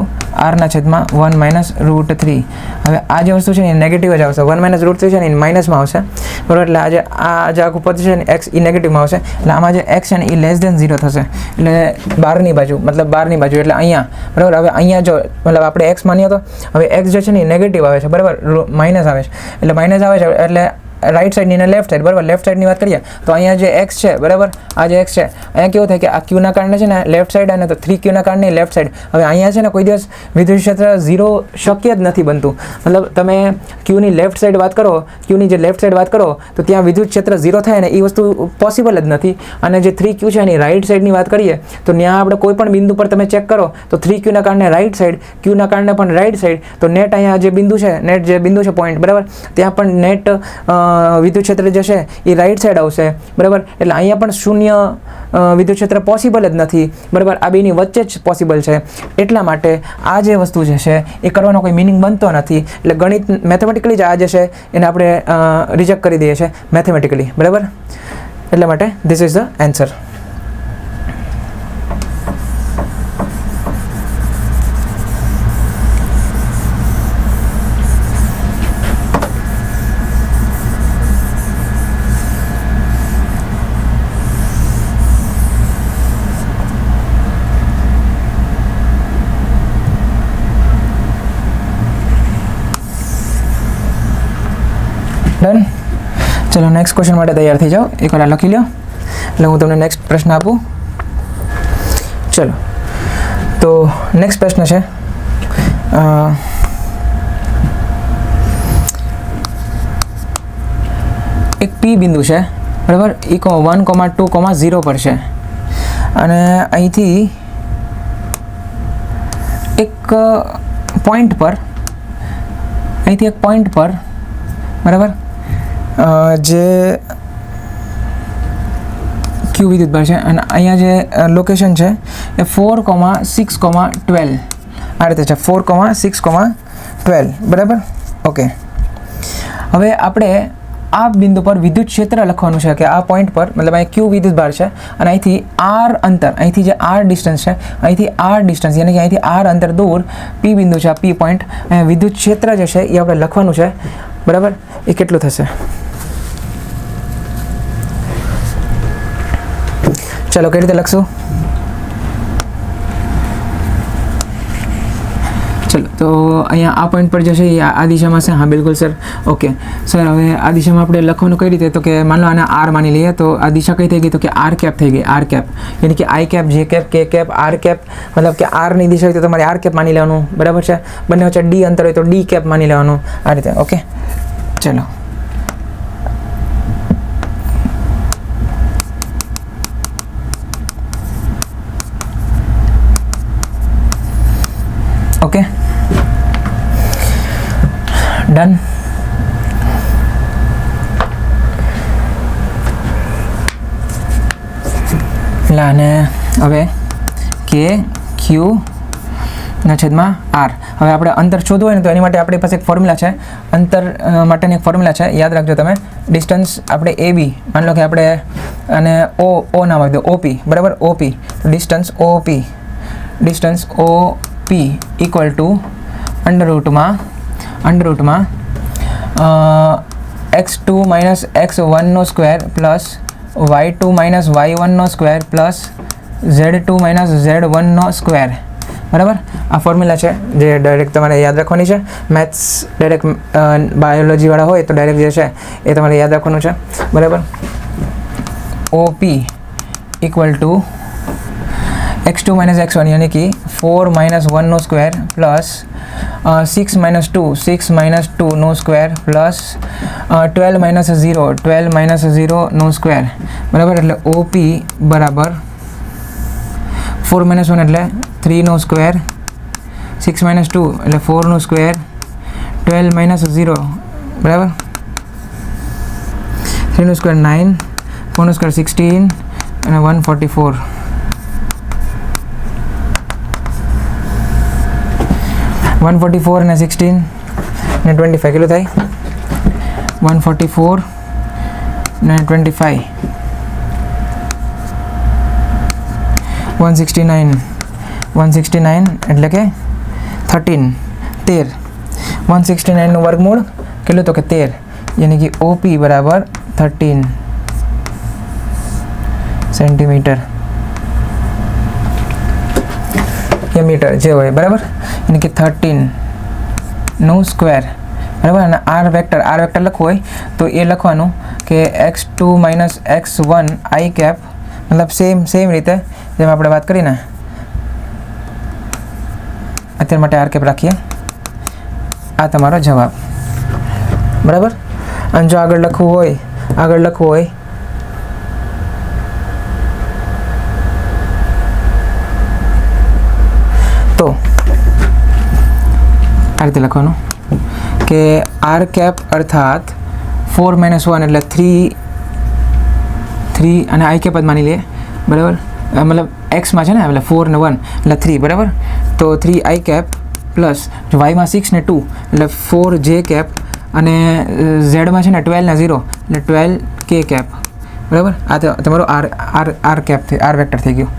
Speaker 1: r ના છેદમાં 1 માઇનસ √3 હવે આ જે વસ્તુ છે ને એ નેગેટિવ જ આવશે 1 માઇનસ √3 છે ને એ માઇનસમાં આવશે બરાબર એટલે આ જે આખું પદ છે ને x એ નેગેટિવમાં આવશે એટલે આમાં જે x છે ને એ લેસ દેન 0 થશે એટલે બહારની બાજુ મતલબ બહારની બાજુ એટલે અહીંયા બરાબર હવે અહીંયા જો મતલબ આપણે x માનીએ તો હવે x જે છે ને એ નેગેટિવ આવે છે બરાબર માઇનસ આવે છે એટલે માઇનસ આવે છે એટલે રાઈટ સાઈડની અને લેફ્ટ સાઈડ બરાબર લેફ્ટ સાઈડની વાત કરીએ તો અહીંયા જે x છે બરાબર આ જે x છે અહીંયા કેવું થાય કે આ q ના કારણે છે ને લેફ્ટ સાઈડ અને તો 3q ના કારણે લેફ્ટ સાઈડ હવે અહીંયા છે ને કોઈ દિવસ વિદ્યુત ક્ષેત્ર 0 શક્ય જ નથી બનતું મતલબ તમે q ની લેફ્ટ સાઈડ વાત કરો q ની જે લેફ્ટ સાઈડ વાત કરો તો ત્યાં વિદ્યુત ક્ષેત્ર 0 થાય ને એ વસ્તુ પોસિબલ જ નથી અને જે 3q છે એની રાઈટ સાઈડની વાત કરીએ તો ત્યાં આપણે કોઈ પણ બિંદુ પર તમે ચેક કરો તો 3q ના કારણે રાઈટ સાઈડ q ના કારણે પણ રાઈટ સાઈડ તો નેટ અહીંયા જે બિંદુ છે નેટ જે બિંદુ છે પોઈન્ટ બરાબર ત્યાં પણ નેટ વિદ્યુત ક્ષેત્ર જે છે એ રાઈટ સાઈડ આવશે બરાબર એટલે અહીંયા પણ શૂન્ય વિદ્યુત ક્ષેત્ર પોસિબલ જ નથી બરાબર આ બેની વચ્ચે જ પોસિબલ છે એટલા માટે આ જે વસ્તુ જે છે એ કરવાનો કોઈ મિનિંગ બનતો નથી એટલે ગણિત મેથેમેટિકલી જ આ જે છે એને આપણે રિજેક્ટ કરી દઈએ છીએ મેથેમેટિકલી બરાબર એટલા માટે this is the answer done ચલો નેક્સ્ટ ક્વેશ્ચન માટે તૈયાર થઈ જાઓ એકવાર લખી લો એટલે હું તમને નેક્સ્ટ પ્રશ્ન આપું ચલો તો નેક્સ્ટ પ્રશ્ન છે એક પી બિંદુ છે બરાબર એ 1,2,0 પર છે અને અહીંથી એક પોઈન્ટ પર બરાબર જે ક્યુ વિદ્યુત ભાર છે અને અહીંયા જે લોકેશન છે એ 4,6,12 આ રીતે છે 4,6,12 બરાબર ઓકે હવે આપણે આ બિંદુ પર વિદ્યુત ક્ષેત્ર લખવાનું છે કે આ પોઈન્ટ પર મતલબ અહીં ક્યુ વિદ્યુત ભાર છે અને અહીંથી આર અંતર અહીંથી જે આર ડિસ્ટન્સ છે અહીંથી આર ડિસ્ટન્સ યાની કે અહીંથી આર અંતર દૂર પી બિંદુ છે આ પી પોઈન્ટ અહીંયા વિદ્યુત ક્ષેત્ર જે છે એ આપણે લખવાનું છે બરાબર એ કેટલું થશે ચલો કઈ રીતે લખશું ચલો તો અહીંયા આ પોઈન્ટ પર જે છે એ આ દિશામાં છે હા બિલકુલ સર ઓકે સર હવે આ દિશામાં આપણે લખવાનું કઈ રીતે તો કે માન લો આને આર માની લઈએ તો આ દિશા કઈ થઈ ગઈ તો કે આર કેપ થઈ ગઈ આર કેપ યાની કે I cap J cap K cap R cap મતલબ કે આરની દિશા હોય તો તમારે આર કેપ માની લેવાનું બરાબર છે બંને વચ્ચે ડી અંતર હોય તો ડી કેપ માની લેવાનું આ રીતે ઓકે ચલો ઓકે ડન એટલે આને હવે કે ક્યુ ના છેદમાં આર. હવે આપણે અંતર શોધવું હોય ને તો એની માટે આપણી પાસે એક ફોર્મ્યુલા છે, અંતર માટેની એક ફોર્મ્યુલા છે, યાદ રાખજો તમે. ડિસ્ટન્સ આપણે એ બી, માની લો કે આપણે અને ઓ નામ આપી દો, ઓપી, બરાબર, OP. Distance OP equal to અંડરરૂટમાં x2 માઇનસ x1નો સ્ક્વેર પ્લસ y2 માઇનસ y1નો સ્ક્વેર પ્લસ z2 માઇનસ z1નો સ્ક્વેર, બરાબર. આ ફોર્મ્યુલા છે જે ડાયરેક્ટ તમારે યાદ રાખવાની છે. મેથ્સ ડાયરેક્ટ બાયોલોજીવાળા હોય તો ડાયરેક્ટ જે છે એ તમારે યાદ રાખવાનું છે, બરાબર. OP equal to x2 minus x1 યાની કે 4 માઇનસ 1નો સ્ક્વેર પ્લસ 6 માઇનસ 2નો સ્ક્વેર પ્લસ 12 માઇનસ 0નો સ્ક્વેર, બરાબર. એટલે ઓપી બરાબર 4 માઇનસ 1 એટલે 3નો સ્ક્વેર, 6 માઇનસ 2 એટલે 4નો સ્ક્વેર, 12 માઇનસ 0, બરાબર, 3નો સ્ક્વેર 9, 4નો સ્ક્વેર 16 અને 144. 144 અને 16 અને 25 કેટલું થાય? 144 અને 25 169 એટલે કે 13. 169નું વર્ગમૂળ કેટલું? તો કે 13, યાની કે ઓપી બરાબર 13 સેન્ટીમીટર કે મીટર જે હોય, બરાબર. યાની કે 13નું સ્ક્વેર, બરાબર. અને આર વેક્ટર લખવું હોય તો એ લખવાનું કે x2 minus x1 I cap, મતલબ સેમ રીતે જેમ આપણે વાત કરીને અત્યાર માટે આર કેપ રાખીએ. આ તમારો જવાબ, બરાબર. અને જો આગળ લખવું હોય તો આ રીતે લખવાનું કે આર કેપ અર્થાત 4 માઇનસ 1 એટલે 3 અને આઈ કેપ જ માની લઈએ, બરાબર. મતલબ એક્સમાં છે ને, એટલે 4 ને 1 એટલે 3, બરાબર. તો 3 આઈ કેપ પ્લસ વાયમાં 6 ને 2 એટલે 4 જે કેપ અને ઝેડમાં છે ને 12 ને 0 એટલે 12 કે કેપ, બરાબર. આ તમારો આર વેક્ટર થઈ ગયું,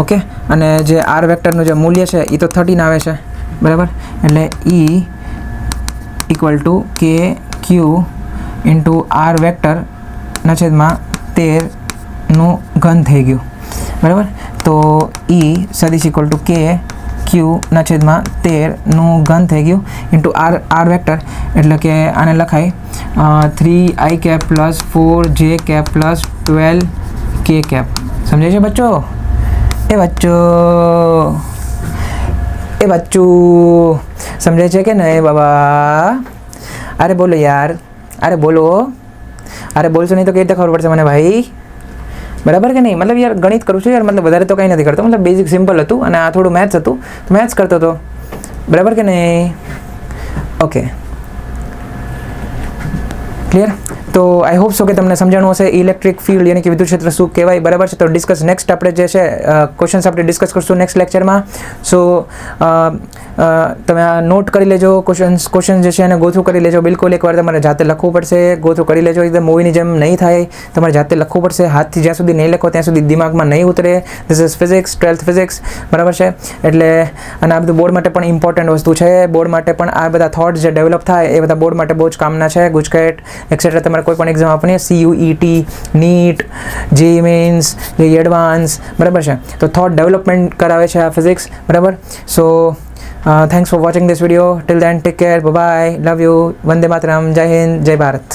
Speaker 1: ઓકે. અને જે આર વેક્ટરનું જે મૂલ્ય છે એ તો 13 આવે છે, બરાબર. એટલે ઈ ઇક્વલ ટુ કે ક્યુ ઇન્ટુ આર વેક્ટરના છેદમાં 13નું ઘન થઈ ગયું, બરાબર. તો ઈ સદિશ ઇક્વલ ટુ કે ક્યુના છેદમાં 13નું ઘન થઈ ગયું ઇન્ટુ આર વેક્ટર, એટલે કે આને લખાય 3 આઈ કેપ પ્લસ 4 જે કેપ પ્લસ 12 કે કેપ. સમજાય છે બચ્ચો? એ બચ્ચું સમજાય છે કે નહીં બાબા? અરે બોલો યાર, અરે બોલશો નહીં તો કઈ રીતે ખબર પડશે મને ભાઈ, બરાબર કે નહીં? મતલબ યાર ગણિત કરું છું યાર, મતલબ વધારે તો કંઈ નથી કરતો, મતલબ બેઝિક સિમ્પલ હતું અને આ થોડું મેથ્સ હતું તો મેથ્સ કરતો હતો, બરાબર કે નહીં? Okay, clear? તો આઈ હોપ સો કે તમને સમજાણું હશે ઇલેક્ટ્રિક ફિલ્ડ યાની કે વિદ્યુત ક્ષેત્ર શું કહેવાય, બરાબર છે. તો ડિસ્કસ નેક્સ્ટ આપણે જે છે ક્વેશ્ચન્સ આપણે ડિસ્કસ કરશું નેક્સ્ટ લેક્ચરમાં. સો તમે આ નોટ કરી લેજો, ક્વેશ્ચન જે છે એને ગો થ્રુ કરી લેજો. બિલકુલ એકવાર તમારે જાતે લખવું પડશે, ગો થ્રુ કરી લેજો. એકદમ મૂવીની જેમ નહીં થાય, તમારે જાતે લખવું પડશે. હાથથી જ્યાં સુધી નહીં લખો ત્યાં સુધી દિમાગમાં નહીં ઉતરે. This is physics, 12th physics, બરાબર છે. એટલે અને આ બધું બોર્ડ માટે પણ ઇમ્પોર્ટન્ટ વસ્તુ છે. બોર્ડ માટે પણ આ બધા થોટ્સ જે ડેવલપ થાય એ બધા બોર્ડ માટે બહુ જ કામના છે. ગુજકેટ એક્સેટ્રા તમારે કોઈ પણ એક્ઝામ આપવાની, CUET, NEET, JEE mains, JEE advance, બરાબર છે. તો થોટ ડેવલપમેન્ટ કરાવે છે આ ફિઝિક્સ, બરાબર. સો thanks for watching this video. Till then, take care. Bye bye. Love you. Vande Mataram. Jai Hind. Jai Bharat.